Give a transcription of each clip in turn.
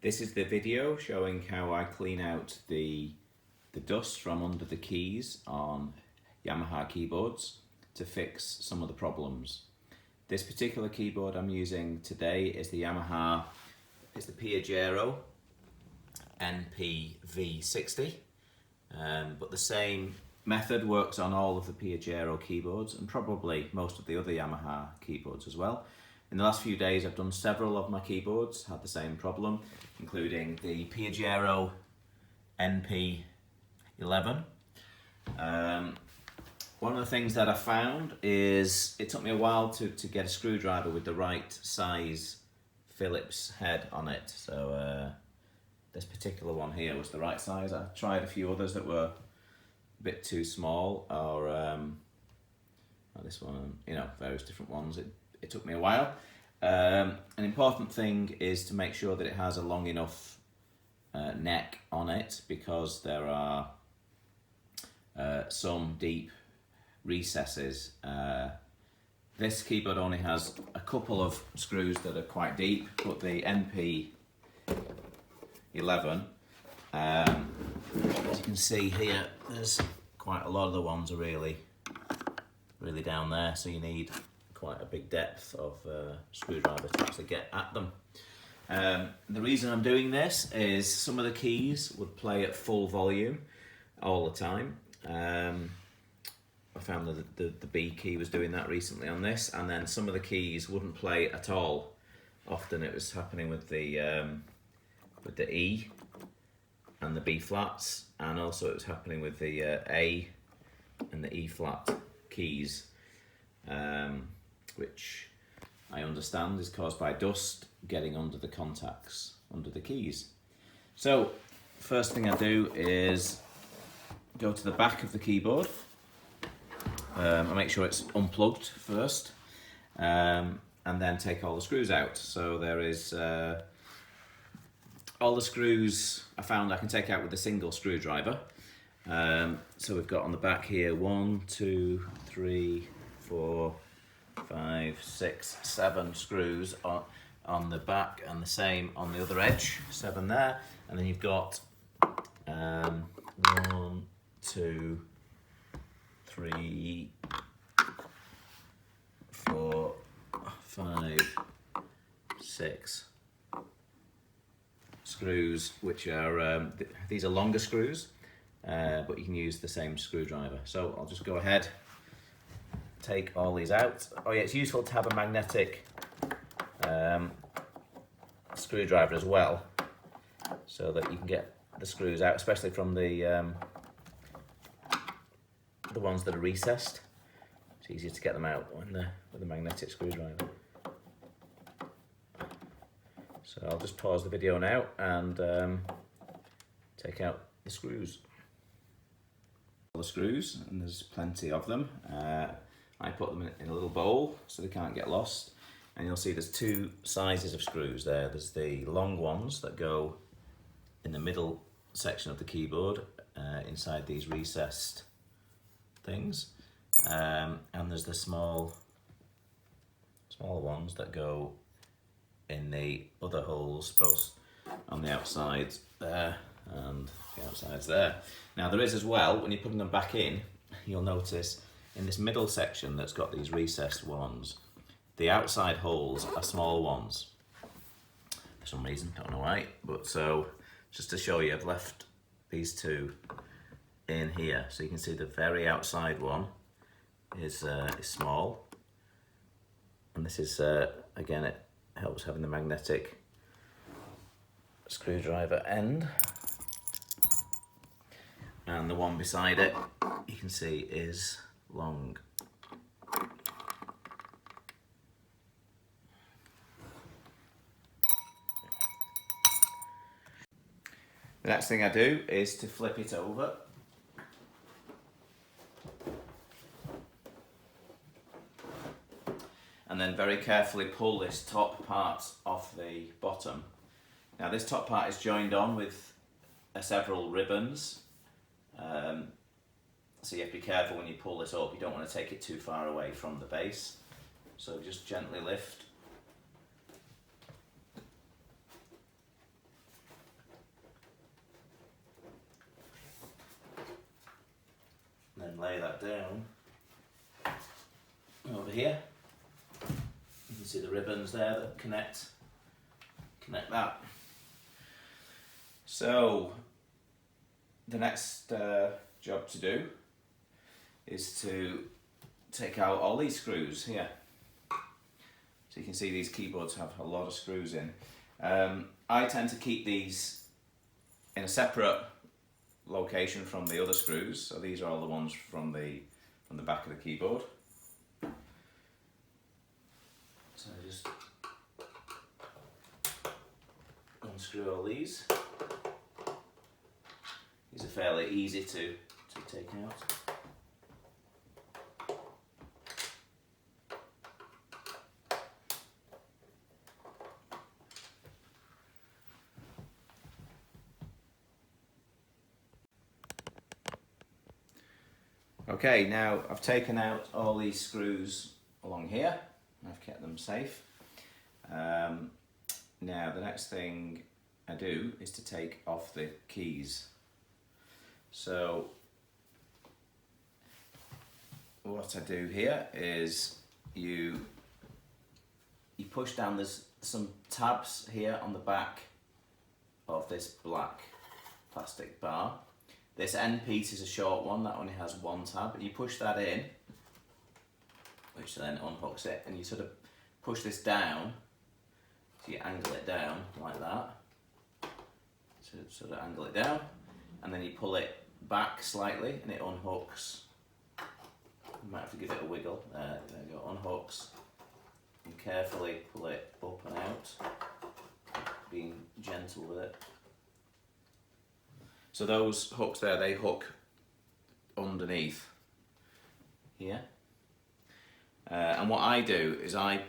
This is the video showing how I clean out the dust from under the keys on Yamaha keyboards to fix some of the problems. This particular keyboard I'm using today is the Yamaha, it's the Piaggero NP-V60, but the same method works on all of the Piaggero keyboards and probably most of the other Yamaha keyboards as well. In the last few days I've done several of my keyboards, had the same problem, including the Piaggero NP-11. One of the things that I found is it took me a while to get a screwdriver with the right size Phillips head on it. So this particular one here was the right size. I tried a few others that were a bit too small, or this one, you know, various different ones. It took me a while. An important thing is to make sure that it has a long enough neck on it, because there are some deep recesses. This keyboard only has a couple of screws that are quite deep, but the NP-11, as you can see here, there's quite a lot of the ones are really down there, so you need quite a big depth of screwdriver to actually get at them. The reason I'm doing this is some of the keys would play at full volume all the time. I found that the B key was doing that recently on this, and then some of the keys wouldn't play at all. Often it was happening with the E and the B flats, and also it was happening with the A and the E flat keys, which I understand is caused by dust getting under the contacts, under the keys. So first thing I do is go to the back of the keyboard. I make sure it's unplugged first, and then take all the screws out. So there is all the screws I found I can take out with a single screwdriver. So we've got on the back here 1, 2, 3, 4, 5, 6, 7 screws on the back, and the same on the other edge, 7 there. And then you've got 1, 2, 3, 4, 5, 6 screws, which are these are longer screws, but you can use the same screwdriver. So I'll just go ahead, take all these out. Oh yeah, it's useful to have a magnetic screwdriver as well, so that you can get the screws out, especially from the ones that are recessed. It's easier to get them out with a magnetic screwdriver. So I'll just pause the video now and take out the screws. All the screws, and there's plenty of them. I put them in a little bowl so they can't get lost. And you'll see there's 2 sizes of screws there. There's the long ones that go in the middle section of the keyboard, inside these recessed things, and there's the smaller ones that go in the other holes, both on the outsides there and the outsides there. Now there is as well, when you're putting them back in, you'll notice in this middle section that's got these recessed ones, the outside holes are small ones for some reason, don't know why, but so just to show you, I've left these 2 in here, so you can see the very outside one is small, and this is again, it helps having the magnetic screwdriver end, and the one beside it you can see is long. The next thing I do is to flip it over. And then very carefully pull this top part off the bottom. Now this top part is joined on with several ribbons, so you have to be careful when you pull this up. You don't want to take it too far away from the base, so just gently lift that down over here. You can see the ribbons there that connect that. So the next job to do is to take out all these screws here. So you can see these keyboards have a lot of screws in. I tend to keep these in a separate location from the other screws. So these are all the ones from the back of the keyboard. So just unscrew all these. These are fairly easy to take out. Okay, now I've taken out all these screws along here. I've kept them safe. Now the next thing I do is to take off the keys. So what I do here is you push down. There's some tabs here on the back of this black plastic bar. This end piece is a short one that only has one tab. You push that in, which then unhooks it, and you sort of push this down, so you angle it down like that. So sort of angle it down, and then you pull it back slightly, and it unhooks. You might have to give it a wiggle. There you go, unhooks. And carefully pull it up and out, being gentle with it. So those hooks there, they hook underneath here. And what I do is I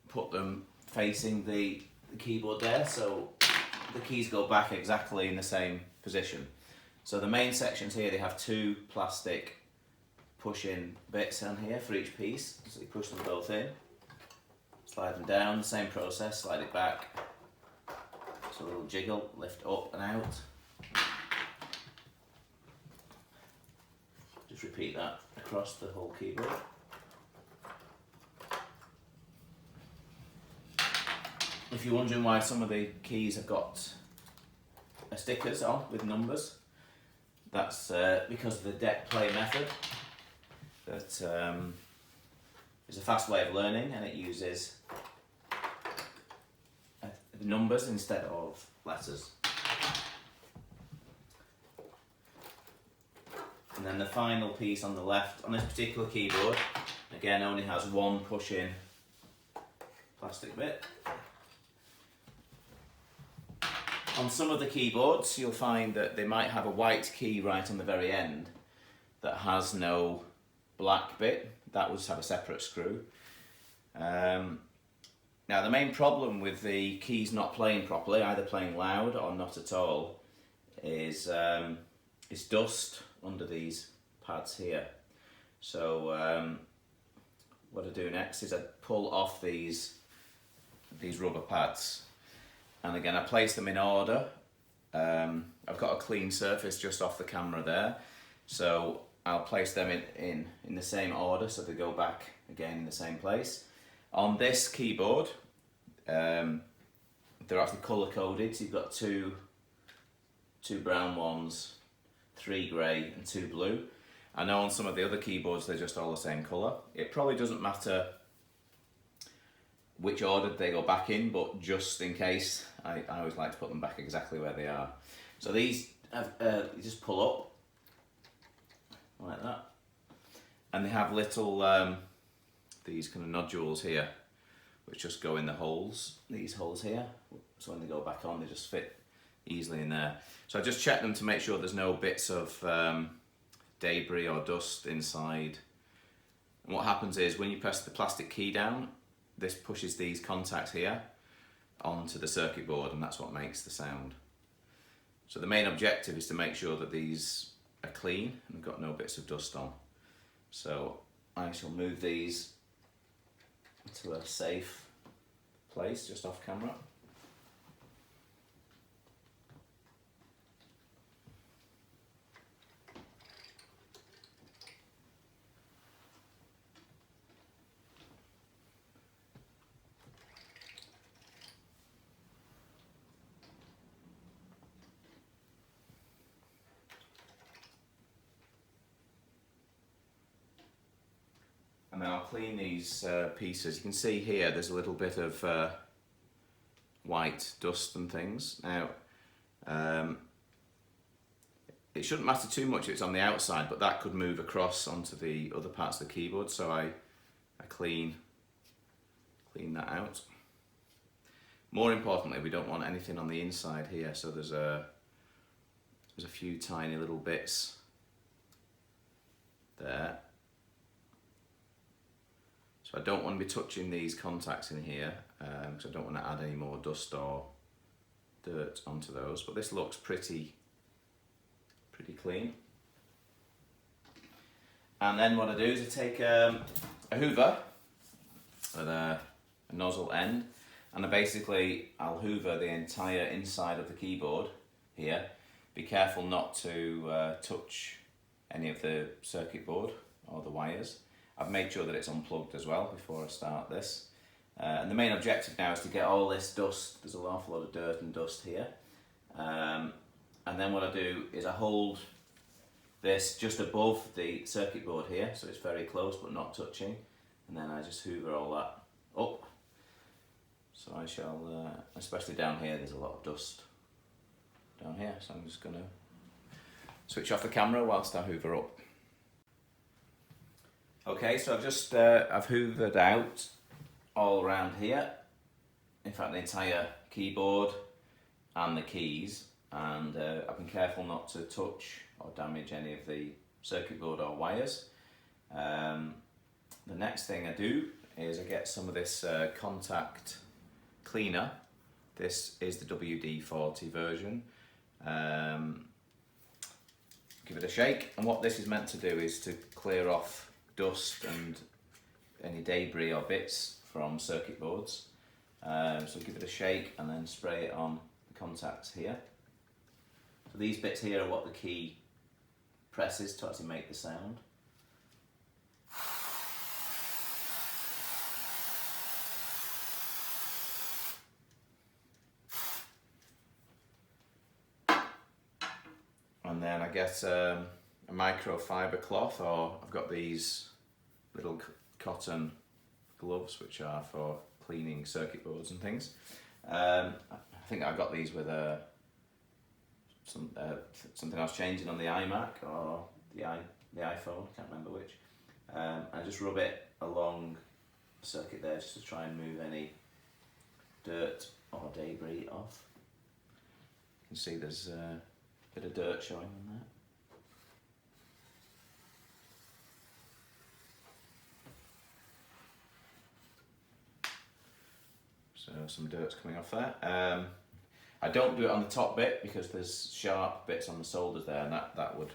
put them facing the keyboard there, so the keys go back exactly in the same position. So the main sections here, they have two plastic push-in bits on here for each piece. So you push them both in, slide them down, same process, slide it back. So a little jiggle, lift up and out. Just repeat that across the whole keyboard. If you're wondering why some of the keys have got stickers on with numbers, that's because of the deck play method. That is a fast way of learning, and it uses numbers instead of letters. And then the final piece on the left, on this particular keyboard, again only has one push-in plastic bit. On some of the keyboards you'll find that they might have a white key right on the very end that has no black bit. That would have a separate screw. Now the main problem with the keys not playing properly, either playing loud or not at all, is dust under these pads here. So what I do next is I pull off these rubber pads, and again I place them in order. I've got a clean surface just off the camera there, so I'll place them in the same order so they go back again in the same place. On this keyboard they're actually colour coded, so you've got two brown ones, 3 grey and 2 blue. I know on some of the other keyboards they're just all the same colour. It probably doesn't matter which order they go back in, but just in case, I always like to put them back exactly where they are. So these you just pull up like that, and they have little these kind of nodules here which just go in the holes, these holes here, so when they go back on they just fit easily in there. So I just check them to make sure there's no bits of debris or dust inside. And what happens is when you press the plastic key down, this pushes these contacts here onto the circuit board, and that's what makes the sound. So the main objective is to make sure that these are clean and got no bits of dust on. So I shall move these to a safe place just off camera. clean these pieces. You can see here there's a little bit of white dust and things. Now, it shouldn't matter too much if it's on the outside, but that could move across onto the other parts of the keyboard, so I clean that out. More importantly, we don't want anything on the inside here, so there's a few tiny little bits there. So I don't want to be touching these contacts in here, because I don't want to add any more dust or dirt onto those, but this looks pretty clean. And then what I do is I take a hoover with a nozzle end, and I'll hoover the entire inside of the keyboard here. Be careful not to touch any of the circuit board or the wires. I've made sure that it's unplugged as well before I start this. And the main objective now is to get all this dust. There's an awful lot of dirt and dust here. And then what I do is I hold this just above the circuit board here, so it's very close but not touching. And then I just hoover all that up. So I shall, especially down here, there's a lot of dust down here. So I'm just gonna switch off the camera whilst I hoover up. Okay, so I've hoovered out all around here. In fact, the entire keyboard and the keys. And I've been careful not to touch or damage any of the circuit board or wires. The next thing I do is I get some of this contact cleaner. This is the WD-40 version. Give it a shake, and what this is meant to do is to clear off dust and any debris or bits from circuit boards. So give it a shake and then spray it on the contacts here. So these bits here are what the key presses to actually make the sound. And then I get a microfiber cloth, or I've got these little cotton gloves which are for cleaning circuit boards and things. I think I got these with something I was changing on the iMac or the iPhone, can't remember which. I just rub it along the circuit there just to try and move any dirt or debris off. You can see there's a bit of dirt showing on there. So some dirt's coming off there. I don't do it on the top bit because there's sharp bits on the solders there, and that would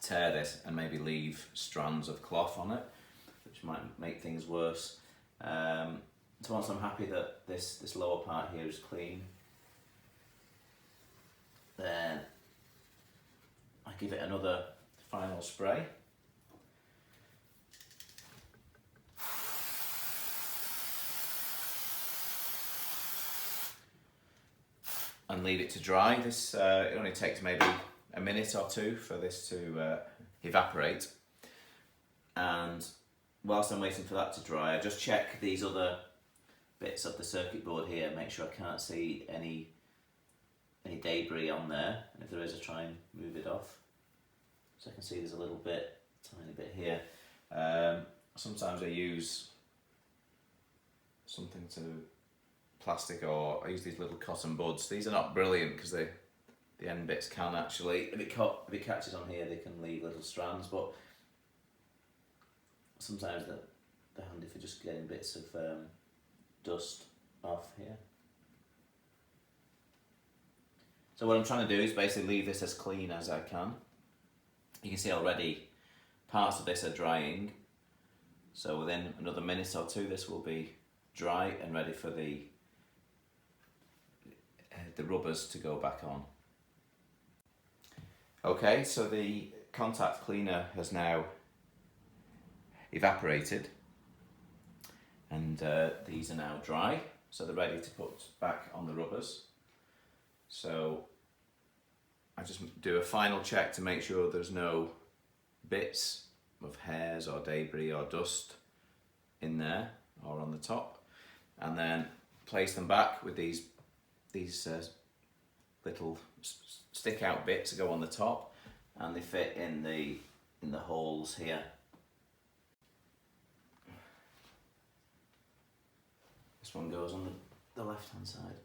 tear this and maybe leave strands of cloth on it, which might make things worse. So once I'm happy that this lower part here is clean, then I give it another final spray. And leave it to dry. This it only takes maybe a minute or two for this to evaporate. And whilst I'm waiting for that to dry, I just check these other bits of the circuit board here, make sure I can't see any debris on there, and if there is, I try and move it off. So I can see there's a little bit, tiny bit here. Sometimes I use something to plastic, or I use these little cotton buds. These are not brilliant because the end bits can actually, if it catches on here, they can leave little strands, but sometimes they're handy for just getting bits of dust off here. So what I'm trying to do is basically leave this as clean as I can. You can see already parts of this are drying, so within another minute or two this will be dry and ready for the rubbers to go back on. Okay, so the contact cleaner has now evaporated, and these are now dry, so they're ready to put back on the rubbers. So I just do a final check to make sure there's no bits of hairs or debris or dust in there or on the top, and then place them back with these little stick out bits that go on the top, and they fit in the holes here. This one goes on the left hand side.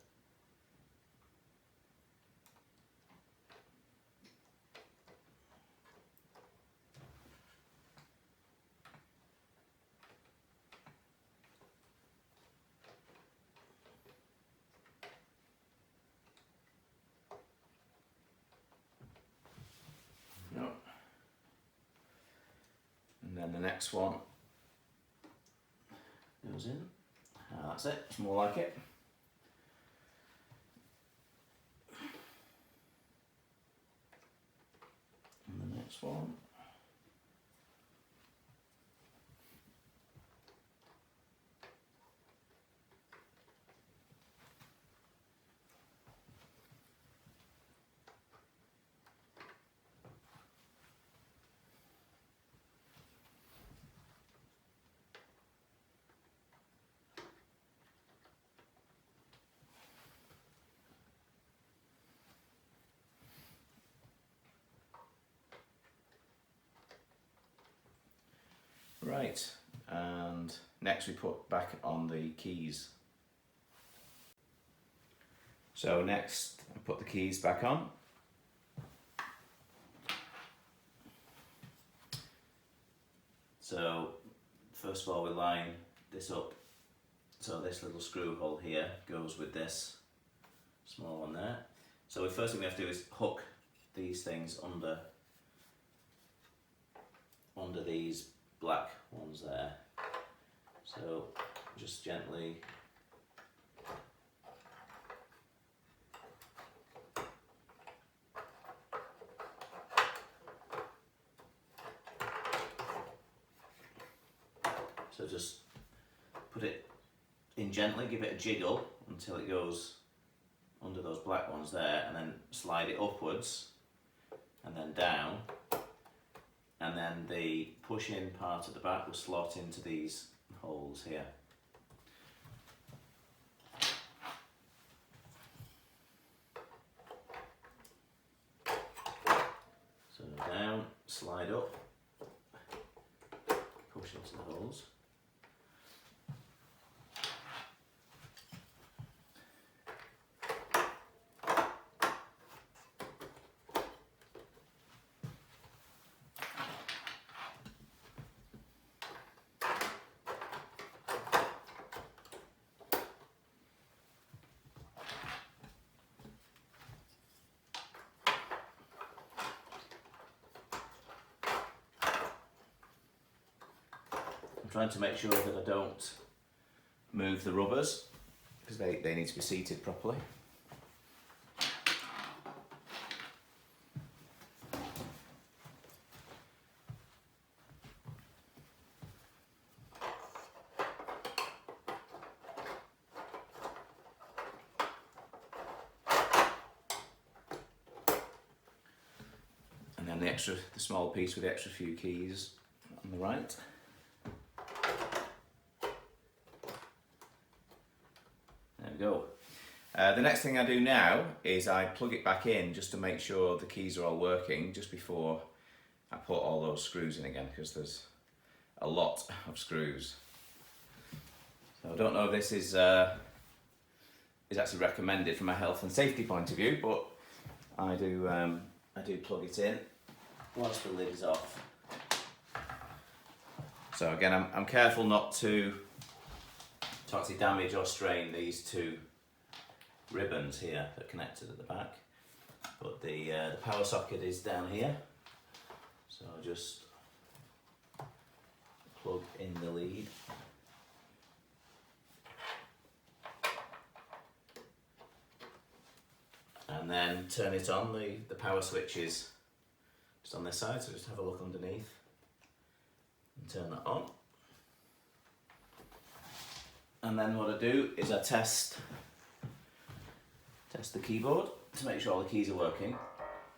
And then the next one goes in. That's it, it's more like it. And the next one. Right, and next we put back on the keys. So next I put the keys back on. So first of all we line this up. So this little screw hole here goes with this small one there. So the first thing we have to do is hook these things under these black ones there. So just gently just put it in gently, give it a jiggle until it goes under those black ones there, and then slide it upwards and then down, and then the push-in part at the back will slot into these holes here. So down, slide up, push into the holes. I'm trying to make sure that I don't move the rubbers because they need to be seated properly. And then the small piece with the extra few keys on the right. Go. The next thing I do now is I plug it back in just to make sure the keys are all working just before I put all those screws in again, because there's a lot of screws. So I don't know if this is actually recommended from a health and safety point of view, but I do plug it in once the lid is off. So again, I'm careful not to actually damage or strain these two ribbons here that are connected at the back, but the power socket is down here, so I just plug in the lead, and then turn it on. The power switch is just on this side, so just have a look underneath and turn that on. And then what I do is I test the keyboard to make sure all the keys are working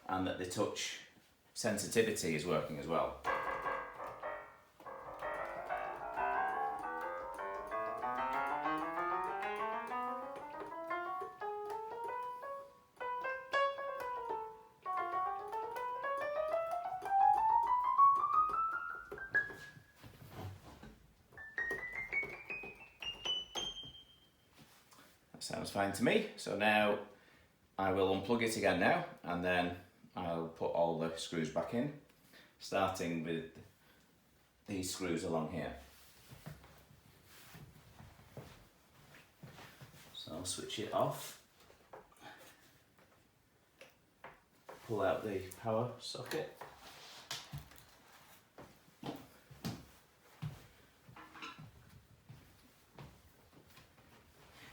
and that the touch sensitivity is working as well. sounds fine to me. So now I will unplug it again now, and then I'll put all the screws back in, starting with these screws along here. So I'll switch it off, pull out the power socket.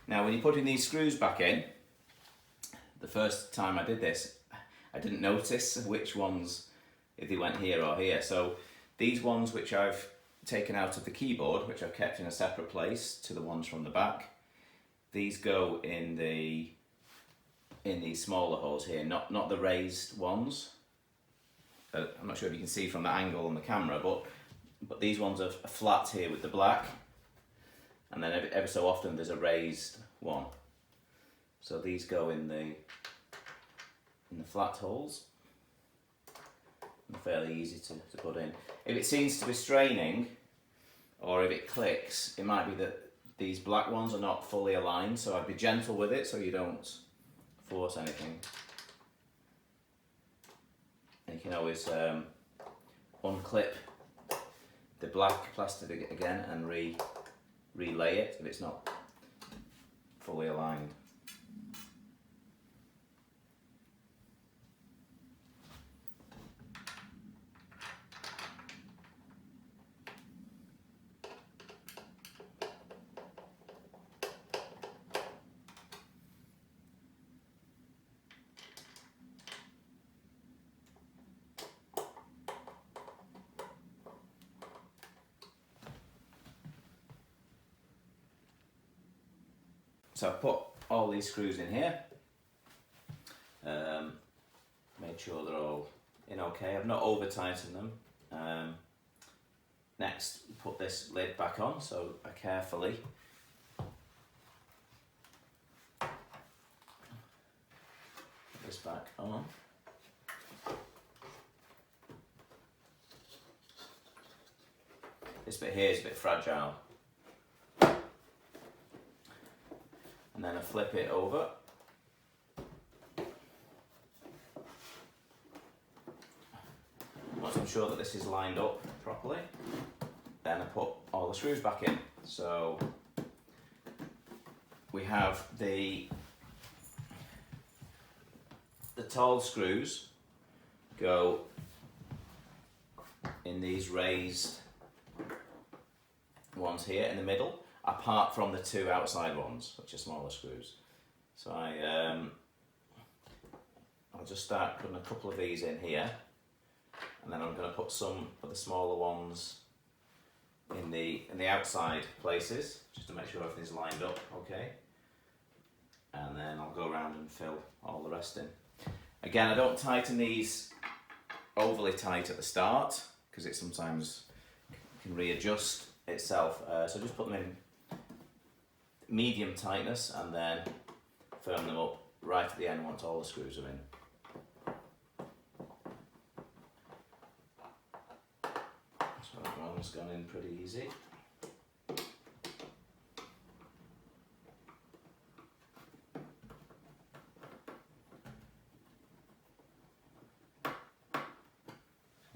Now when you're putting these screws back in, the first time I did this, I didn't notice which ones, if they went here or here. So these ones which I've taken out of the keyboard, which I've kept in a separate place to the ones from the back, these go in these smaller holes here, not the raised ones. I'm not sure if you can see from the angle on the camera, but these ones are flat here with the black, and then ever so often there's a raised one. So these go in the flat holes. They're fairly easy to put in. If it seems to be straining, or if it clicks, it might be that these black ones are not fully aligned, so I'd be gentle with it so you don't force anything. And you can always unclip the black plastic again and relay it if it's not fully aligned. So I've put all these screws in here, made sure they're all in okay. I've not over tightened them. Next, put this lid back on, so I carefully put this back on. This bit here is a bit fragile. And then I flip it over. Once I'm sure that this is lined up properly, then I put all the screws back in. So we have the tall screws go in these raised ones here in the middle, apart from the two outside ones, which are smaller screws. So I'll just start putting a couple of these in here, and then I'm going to put some of the smaller ones in the outside places, just to make sure everything's lined up okay. And then I'll go around and fill all the rest in. Again, I don't tighten these overly tight at the start, because it sometimes can readjust itself. So just put them in medium tightness and then firm them up right at the end once all the screws are in. So that one's gone in pretty easy.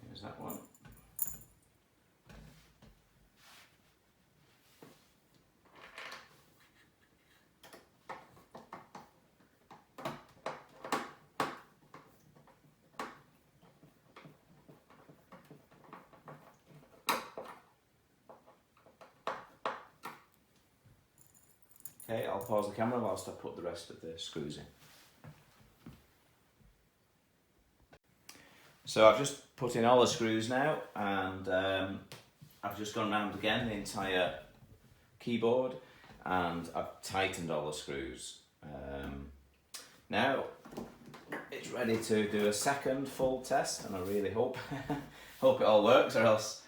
Here's that one. Okay, I'll pause the camera whilst I put the rest of the screws in. So I've just put in all the screws now, and I've just gone around again the entire keyboard, and I've tightened all the screws. Now it's ready to do a second full test, and I really hope hope it all works, or else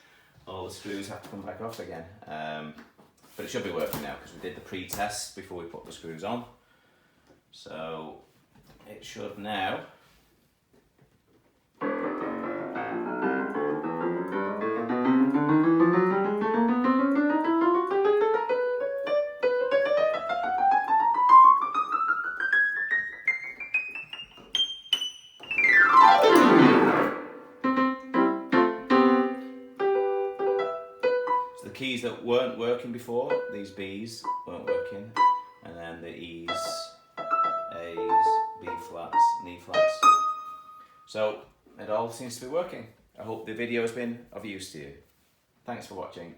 all the screws have to come back off again. But it should be working now because we did the pre-test before we put the screws on. So it should now. keys that weren't working before, these Bs weren't working, and then the E's, A's, B flats, and E flats. So it all seems to be working. I hope the video has been of use to you. Thanks for watching.